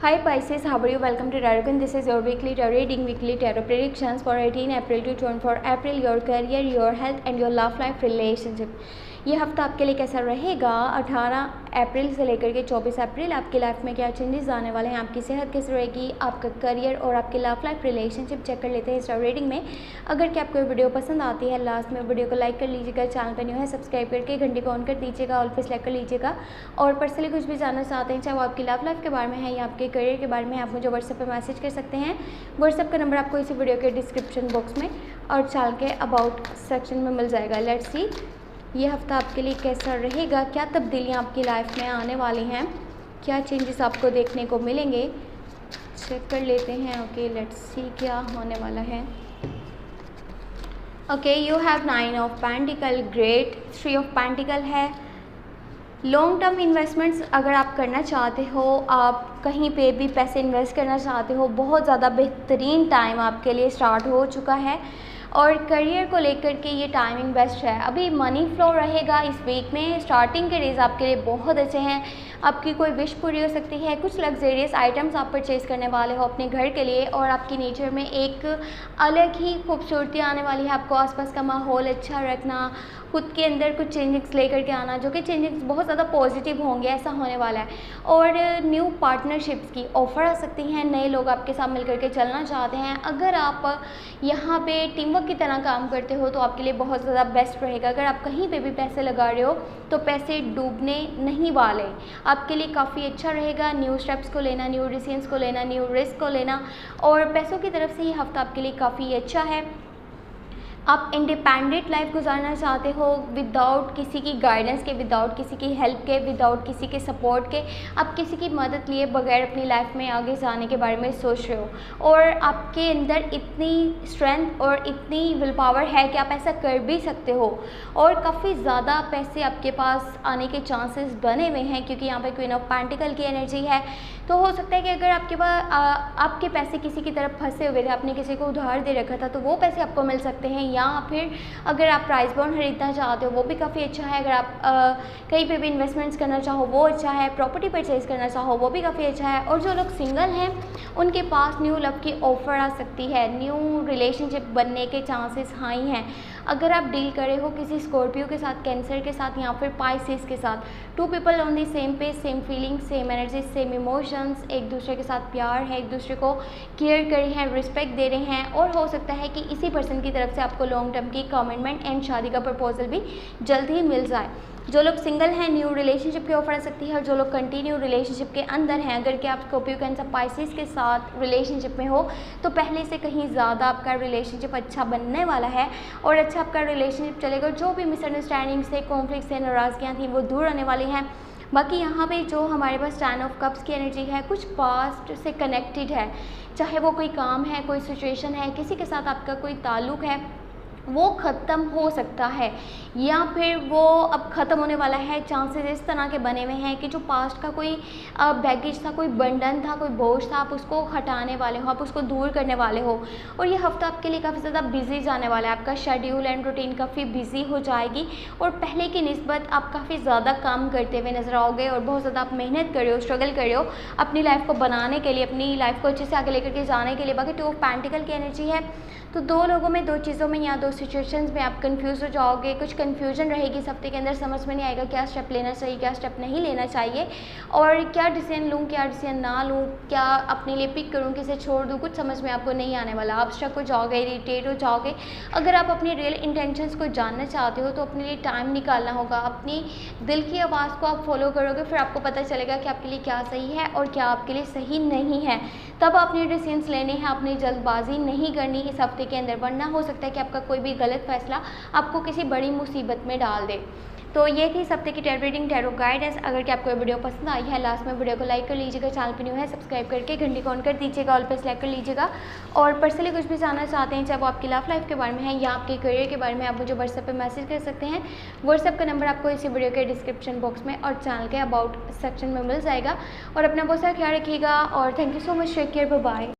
Hi Pisces, how are you? Welcome to Tarot and this is your weekly tarot reading, weekly tarot predictions for 18 April to 24 April, your career, your health and your love life relationship. ये हफ्ता आपके लिए कैसा रहेगा? 18 अप्रैल से लेकर के 24 अप्रैल आपकी लाइफ में क्या चेंजेस आने वाले हैं, आपकी सेहत कैसी रहेगी, आपका करियर और आपकी लव लाइफ रिलेशनशिप चेक कर लेते हैं इस टाइम रीडिंग में। अगर क्या आपको वीडियो पसंद आती है लास्ट में वीडियो को लाइक कर लीजिएगा, चैनल पर न्यू है सब्सक्राइब करके घंटे को ऑन कर दीजिएगा, ऑल पे सेलेक्ट कर लीजिएगा। और पर्सनली कुछ भी जानना चाहते हैं, चाहे वो आपकी लव लाइफ के बारे में है या आपके करियर के बारे में, आप मुझे व्हाट्सएप पर मैसेज कर सकते हैं। व्हाट्सएप का नंबर आपको इसी वीडियो के डिस्क्रिप्शन बॉक्स में और चैनल के अबाउट सेक्शन में मिल जाएगा। लेट्स सी ये हफ्ता आपके लिए कैसा रहेगा, क्या तब्दीलियाँ आपकी लाइफ में आने वाली हैं, क्या चेंजेस आपको देखने को मिलेंगे, चेक कर लेते हैं। ओके लेट्स सी क्या होने वाला है। Okay you have 9 of pentacle, great. 3 of pentacle है। लॉन्ग टर्म इन्वेस्टमेंट्स अगर आप करना चाहते हो, आप कहीं पे भी पैसे इन्वेस्ट करना चाहते हो, बहुत ज़्यादा बेहतरीन टाइम आपके लिए स्टार्ट हो चुका है। और करियर को लेकर के ये टाइमिंग बेस्ट है। अभी मनी फ्लो रहेगा इस वीक में, स्टार्टिंग के डेज आपके लिए बहुत अच्छे हैं। आपकी कोई विश पूरी हो सकती है, कुछ लग्जरियस आइटम्स आप परचेज़ करने वाले हो अपने घर के लिए और आपकी नेचर में एक अलग ही खूबसूरती आने वाली है। आपको आसपास का माहौल अच्छा रखना, खुद के अंदर कुछ चेंजेस लेकर के आना, जो कि चेंजेस बहुत ज़्यादा पॉजिटिव होंगे, ऐसा होने वाला है। और न्यू पार्टनरशिप्स की ऑफ़र आ सकती हैं, नए लोग आपके साथ मिलकर के चलना चाहते हैं। अगर आप यहाँ पे टीम वर्क की तरह काम करते हो तो आपके लिए बहुत ज़्यादा बेस्ट रहेगा। अगर आप कहीं पे भी पैसे लगा रहे हो तो पैसे डूबने नहीं वाले, आपके लिए काफ़ी अच्छा रहेगा। न्यू स्टेप्स को लेना, न्यू डिसीजंस को लेना, न्यू रिस्क को लेना और पैसों की तरफ से ये हफ्ता आपके लिए काफ़ी अच्छा है। आप इंडिपेंडेंट लाइफ गुजारना चाहते हो विदाउट किसी की गाइडेंस के, विदाउट किसी की हेल्प के, विदाउट किसी के सपोर्ट के, आप किसी की मदद लिए बगैर अपनी लाइफ में आगे जाने के बारे में सोच रहे हो। और आपके अंदर इतनी स्ट्रेंथ और इतनी विल पावर है कि आप ऐसा कर भी सकते हो। और काफ़ी ज़्यादा पैसे आपके पास आने के चांसेस बने हुए हैं क्योंकि यहाँ पर क्वीन ऑफ पेंटिकल की एनर्जी है। तो हो सकता है कि अगर आपके पास आपके पैसे किसी की तरफ फंसे हुए थे, आपने किसी को उधार दे रखा था, तो वो पैसे आपको मिल सकते हैं। या फिर अगर आप प्राइस बॉन्ड खरीदना चाहते हो वो भी काफ़ी अच्छा है। अगर आप कहीं पे भी इन्वेस्टमेंट्स करना चाहो वो अच्छा है। प्रॉपर्टी परचेज करना चाहो वो भी काफ़ी अच्छा है। और जो लोग सिंगल हैं उनके पास न्यू लव की ऑफ़र आ सकती है, न्यू रिलेशनशिप बनने के चांसेस हाई हैं। अगर आप डील करे हो किसी स्कॉर्पियो के साथ, कैंसर के साथ या फिर पाइसेस के साथ, 2 people on the same page, same feeling, same energy, same emotions, एक दूसरे के साथ प्यार है, एक दूसरे को केयर कर रहे हैं, रिस्पेक्ट दे रहे हैं। और हो सकता है कि इसी पर्सन की तरफ से आपको लॉन्ग टर्म की कमिटमेंट एंड शादी का प्रपोजल भी जल्द ही मिल जाए। जो लोग सिंगल हैं न्यू रिलेशनशिप की ऑफर आ सकती है। और जो लोग कंटिन्यू रिलेशनशिप के अंदर हैं, अगर कि आप स्कॉर्पियो कैंसर पाइसेस के साथ रिलेशनशिप में हो तो पहले से कहीं ज़्यादा आपका रिलेशनशिप अच्छा बनने वाला है और अच्छा आपका रिलेशनशिप चलेगा। जो भी मिसअंडरस्टैंडिंग से, कॉन्फ्लिक्ट से, नाराज़गियाँ थी वो दूर आने वाली हैं। बाकी यहाँ पे जो हमारे पास 10 ऑफ कप्स की एनर्जी है, कुछ पास्ट से कनेक्टेड है, चाहे वो कोई काम है, कोई सिचुएशन है, किसी के साथ आपका कोई ताल्लुक़ है, वो ख़त्म हो सकता है या फिर वो अब ख़त्म होने वाला है। चांसेस इस तरह के बने हुए हैं कि जो पास्ट का कोई बैगेज था, कोई बंधन था, कोई बोझ था, आप उसको हटाने वाले हो, आप उसको दूर करने वाले हो। और ये हफ्ता आपके लिए काफ़ी ज़्यादा बिजी जाने वाला है। आपका शेड्यूल एंड रूटीन काफ़ी बिजी हो जाएगी और पहले की निस्बत आप काफ़ी ज़्यादा काम करते हुए नजर आओगे और बहुत ज़्यादा आप मेहनत कर रहे हो, स्ट्रगल कर रहे हो अपनी लाइफ को बनाने के लिए, अपनी लाइफ को अच्छे से आगे लेकर के जाने के लिए। बाकी 2 ऑफ पेंटिकल की एनर्जी है, तो 2 लोगों में, 2 चीज़ों में या 2 सिचुएशंस में आप कंफ्यूज हो जाओगे। कुछ कंफ्यूजन रहेगी इस हफ्ते के अंदर, समझ में नहीं आएगा क्या स्टेप लेना चाहिए, क्या स्टेप नहीं लेना चाहिए और क्या डिसीजन लूँ, क्या डिसीजन ना लूँ, क्या अपने लिए पिक करूँ, किसे छोड़ दूँ, कुछ समझ में आपको नहीं आने वाला। आप स्टक हो जाओगे, इरिटेट हो जाओगे। अगर आप अपनी रियल इंटेंशंस को जानना चाहते हो तो अपने लिए टाइम निकालना होगा। अपनी दिल की आवाज़ को आप फॉलो करोगे, फिर आपको पता चलेगा कि आपके लिए क्या सही है और क्या आपके लिए सही नहीं है। तब अपने डिसीजंस लेने हैं, अपनी जल्दबाजी नहीं करनी इस हफ्ते के अंदर, वरना हो सकता है कि आपका कोई भी गलत फैसला आपको किसी बड़ी मुसीबत में डाल दे। तो ये थी इस हफ्ते की टैरो रीडिंग, टैरो गाइडेंस। अगर कि आपको वीडियो पसंद आई है, लास्ट में वीडियो को लाइक कर लीजिएगा, चैनल पर न्यू है सब्सक्राइब करके घंटी को ऑन कर दीजिएगा, ऑल पे सेलेक्ट कर लीजिएगा। और पर्सनली कुछ भी जानना चाहते हैं, चाहे वो आपकी लव लाइफ के बारे में है या आपके करियर के बारे में, आप मुझे व्हाट्सएप पर मैसेज कर सकते हैं। व्हाट्सएप का नंबर आपको इसी वीडियो के डिस्क्रिप्शन बॉक्स में और चैनल के अबाउट सेक्शन में मिल जाएगा। और अपना बहुत सारा ख्याल रखिएगा और thank you so much, take care, bye bye.